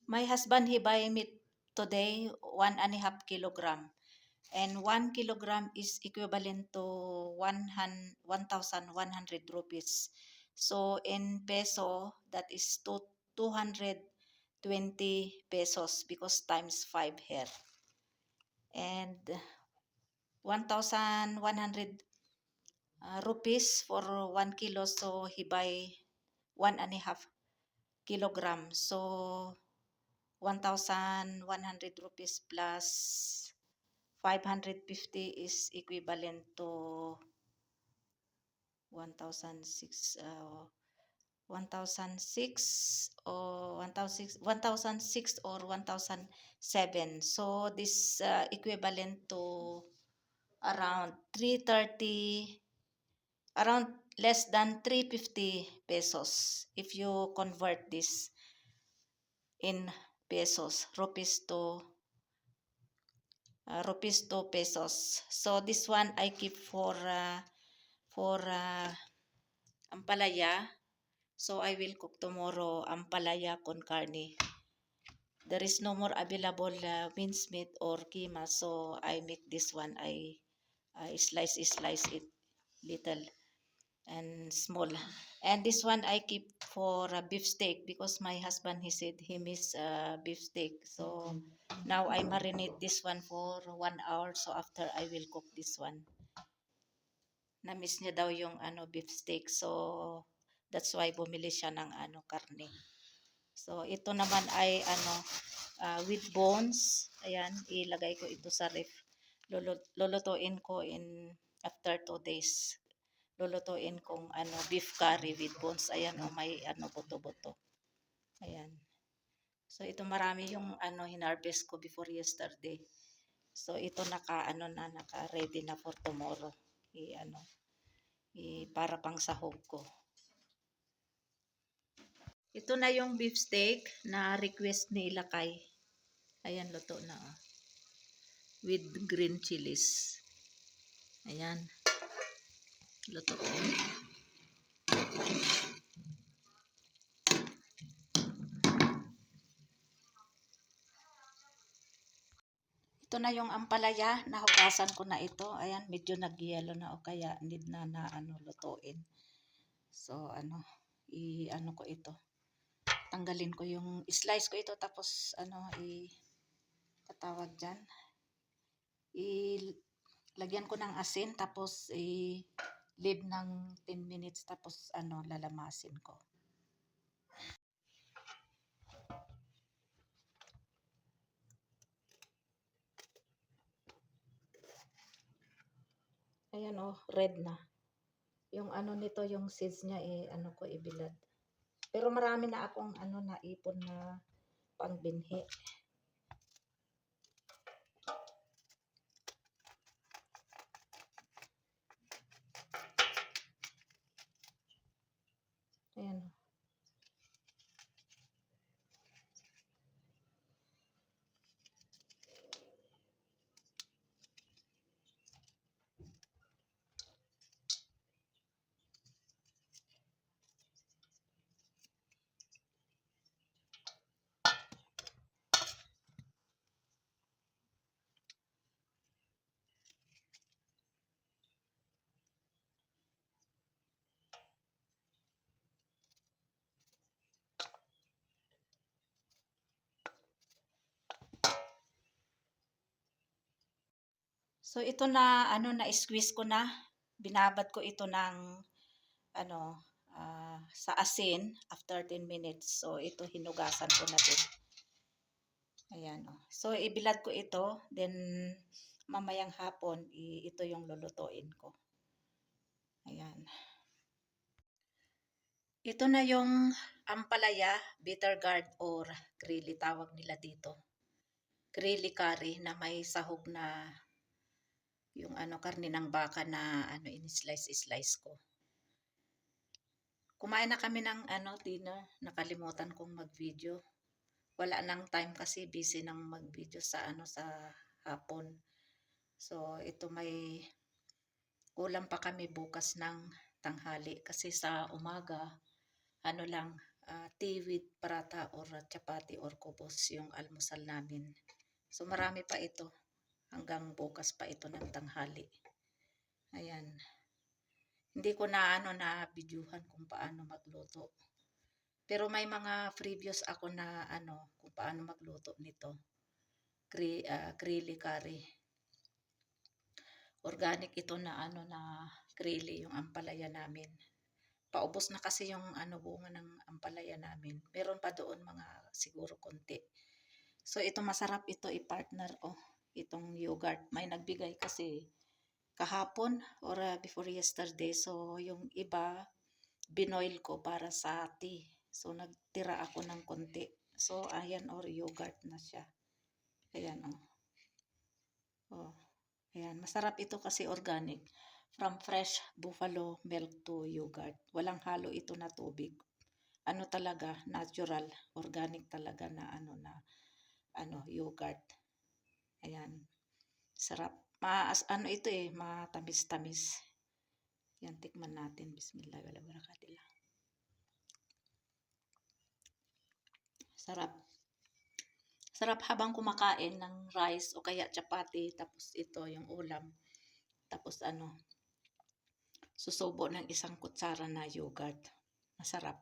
My husband, he buy meat today 1.5 kilogram. And 1 kilogram is equivalent to 1,100 rupees. So in peso, that is 220 pesos because times 5 here. And 1,100 rupees for 1 kilo. So he buy 1.5 kilogram. So 1,100 rupees plus 550 is equivalent to 1,006 1,006 or 1,006 or 1,007. So this equivalent to around 330, around less than 350 pesos if you convert this in pesos, rupees to pesos. So this one I keep for ampalaya. So I will cook tomorrow ampalaya con carne. There is no more available mincemeat or keema, so I make this one. I slice it little and small. And this one I keep for beef steak because my husband, he said he miss beef steak. So now I marinate this one for 1 hour. So after I will cook this one. Na-miss niya daw yung beef steak. So that's why bumili siya ng karne. So ito naman ay with bones. Ayan, ilagay ko ito sa ref. Lulutuin ko in after 2 days. Lulutuin kong beef curry with bones. Ayan, may buto-buto. Ayan. So ito marami yung hinarvest ko before yesterday. So ito naka-ready na for tomorrow. Para pang sahog ko. Ito na yung beef steak na request ni Ilakay. Ayan, luto na. With green chilies. Ayan. Luto ko. Ito na yung ampalaya. Nahugasan ko na ito. Ayan, medyo nagyelo na o kaya need na lutuin. So, ko ito. Tanggalin ko yung, slice ko ito tapos, katawag dyan. Lagyan ko ng asin tapos, leave ng 10 minutes tapos, lalamasin ko. Ayan red na. Yung nito, yung seeds niya, ko ibilad. Pero marami na akong naipon na pangbinhi. Ayan. So ito na na-squeeze ko na. Binabad ko ito ng sa asin after 10 minutes. So ito hinugasan ko na din. Ayan So ibilad ko ito, then mamayang hapon ito yung lulutuin ko. Ayan. Ito na yung ampalaya, bitter gourd or grilly tawag nila dito. Grilly curry na may sahog na yung karne ng baka na in-slice ko. Kumain na kami ng dinner. Nakalimutan kong mag-video. Wala nang time kasi busy nang mag-video sa sa hapon. So ito may kulang pa kami bukas ng tanghali kasi sa umaga lang tea with prata or chapati or kubos yung almusal namin. So marami pa ito. Hanggang bukas pa ito ng tanghali. Ayan. Hindi ko na videohan kung paano magluto. Pero may mga previous ako na kung paano magluto nito. Grilly curry. Organic ito na na grilly yung ampalaya namin. Paubos na kasi yung bunga ng ampalaya namin. Meron pa doon mga siguro konti. So ito masarap ito i-partner itong yogurt. May nagbigay kasi kahapon or before yesterday. So yung iba binoil ko para sa tea. So nagtira ako ng konti. So ayan yogurt na siya. Ayan ayan, masarap ito kasi organic. From fresh buffalo milk to yogurt. Walang halo ito na tubig. Talaga, natural, organic talaga na yogurt. Ayan. Sarap. Ito matamis-tamis. Yan, tikman natin. Bismillah, wala barakadillah. Sarap. Sarap habang kumakain ng rice o kaya chapati. Tapos ito yung ulam. Tapos susubo ng isang kutsara na yogurt. Masarap.